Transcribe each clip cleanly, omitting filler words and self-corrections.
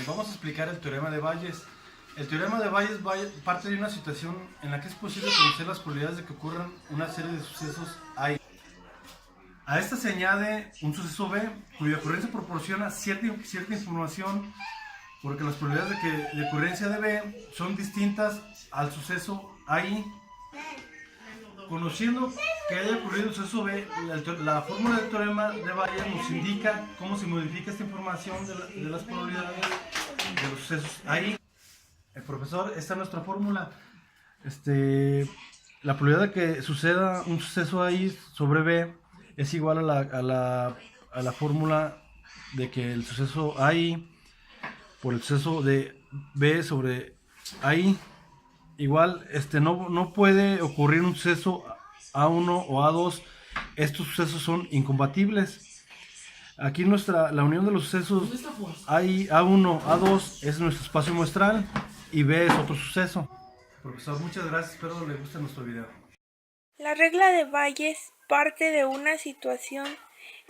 Vamos a explicar el teorema de Bayes. El teorema de Bayes parte de una situación en la que es posible conocer las probabilidades de que ocurran una serie de sucesos A. A esta se añade un suceso B, cuya ocurrencia proporciona cierta información, porque las probabilidades de ocurrencia de B son distintas al suceso AI. Conociendo que haya ocurrido el suceso B, la fórmula del teorema de Bayes nos indica cómo se modifica esta información de las probabilidades de los sucesos AI. El profesor, esta es nuestra fórmula. La probabilidad de que suceda un suceso AI sobre B es igual a la fórmula de que el suceso AI por el suceso de B sobre AI igual, no puede ocurrir un suceso A1 o A2. Estos sucesos son incompatibles. Aquí la unión de los sucesos A1, A2 es nuestro espacio muestral y B es otro suceso. Profesor, muchas gracias, espero le guste nuestro video. La regla de Bayes parte de una situación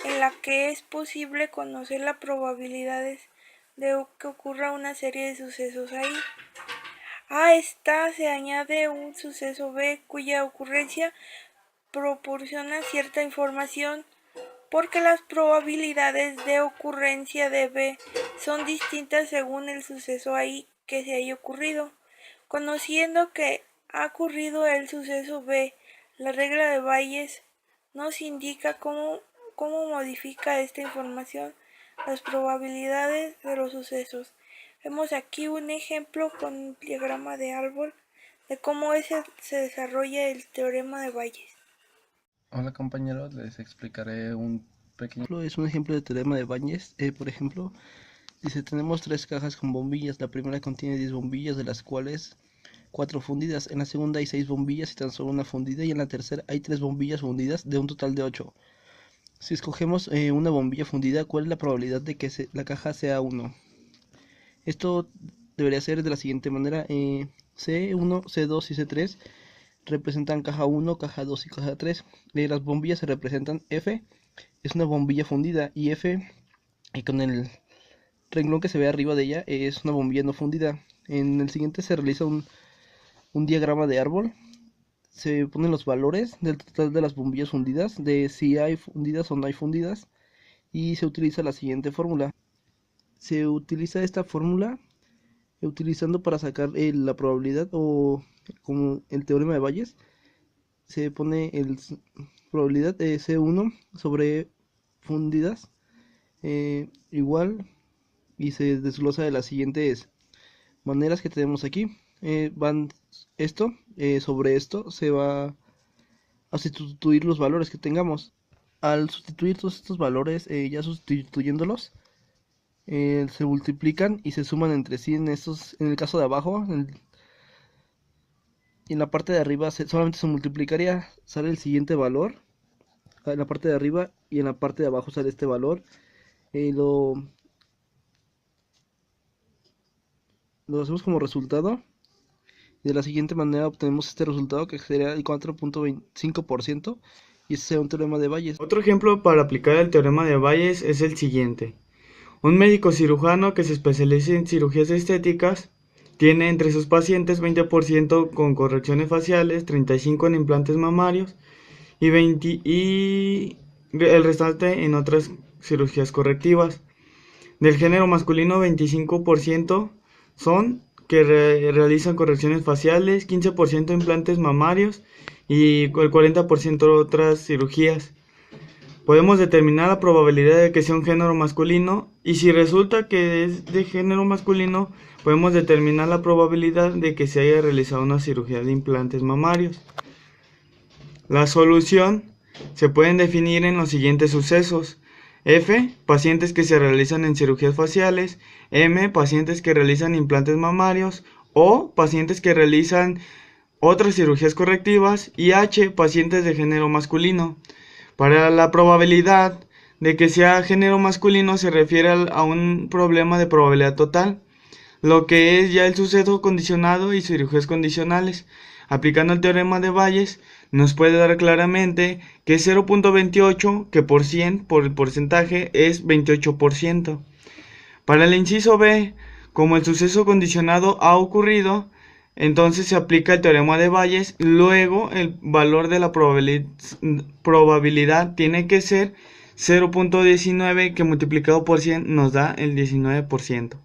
en la que es posible conocer las probabilidades de que ocurra una serie de sucesos ahí. A esta se añade un suceso B cuya ocurrencia proporciona cierta información, porque las probabilidades de ocurrencia de B son distintas según el suceso ahí que se haya ocurrido. Conociendo que ha ocurrido el suceso B, la regla de Bayes nos indica cómo modifica esta información las probabilidades de los sucesos. Vemos aquí un ejemplo con un diagrama de árbol de cómo se desarrolla el teorema de Bayes. Hola compañeros, les explicaré un pequeño... Es un ejemplo de teorema de Bayes. Por ejemplo, dice, tenemos 3 cajas con bombillas. La primera contiene 10 bombillas, de las cuales 4 fundidas. En la segunda hay 6 bombillas y tan solo una fundida. Y en la tercera hay 3 bombillas fundidas, de un total de 8. Si escogemos una bombilla fundida, ¿cuál es la probabilidad de que la caja sea 1? Esto debería ser de la siguiente manera. C1, C2 y C3 representan caja 1, caja 2 y caja 3. Las bombillas se representan F, es una bombilla fundida, y F, con el renglón que se ve arriba de ella, es una bombilla no fundida. En el siguiente se realiza un diagrama de árbol. Se ponen los valores del total de las bombillas fundidas, de si hay fundidas o no hay fundidas, y se utiliza la siguiente fórmula. Se utiliza esta fórmula utilizando para sacar la probabilidad, o como el teorema de Bayes, se pone el probabilidad de C1 sobre fundidas igual, y se desglosa de las siguientes maneras que tenemos aquí. Van esto sobre esto, se va a sustituir los valores que tengamos. Al sustituir todos estos valores, ya sustituyéndolos, se multiplican y se suman entre sí. En el caso de abajo, y en la parte de arriba solamente se multiplicaría, sale el siguiente valor en la parte de arriba, y en la parte de abajo sale este valor. Lo hacemos como resultado, y de la siguiente manera obtenemos este resultado, que sería el 4.25%, y ese sería un teorema de Bayes. Otro ejemplo para aplicar el teorema de Bayes es el siguiente. Un médico cirujano que se especializa en cirugías estéticas tiene entre sus pacientes 20% con correcciones faciales, 35% en implantes mamarios y el restante en otras cirugías correctivas. Del género masculino, 25% son que realizan correcciones faciales, 15% implantes mamarios y el 40% otras cirugías. Podemos determinar la probabilidad de que sea un género masculino, y si resulta que es de género masculino, podemos determinar la probabilidad de que se haya realizado una cirugía de implantes mamarios. La solución se pueden definir en los siguientes sucesos: F, pacientes que se realizan en cirugías faciales; M, pacientes que realizan implantes mamarios; O, pacientes que realizan otras cirugías correctivas; y H, pacientes de género masculino. Para la probabilidad de que sea género masculino se refiere a un problema de probabilidad total, lo que es ya el suceso condicionado y cirugías condicionales. Aplicando el teorema de Bayes, nos puede dar claramente que 0.28, que por el porcentaje es 28%. Para el inciso B, Como el suceso condicionado ha ocurrido, entonces se aplica el teorema de Bayes. Luego el valor de la probabilidad tiene que ser 0.19, que multiplicado por 100 nos da el 19%.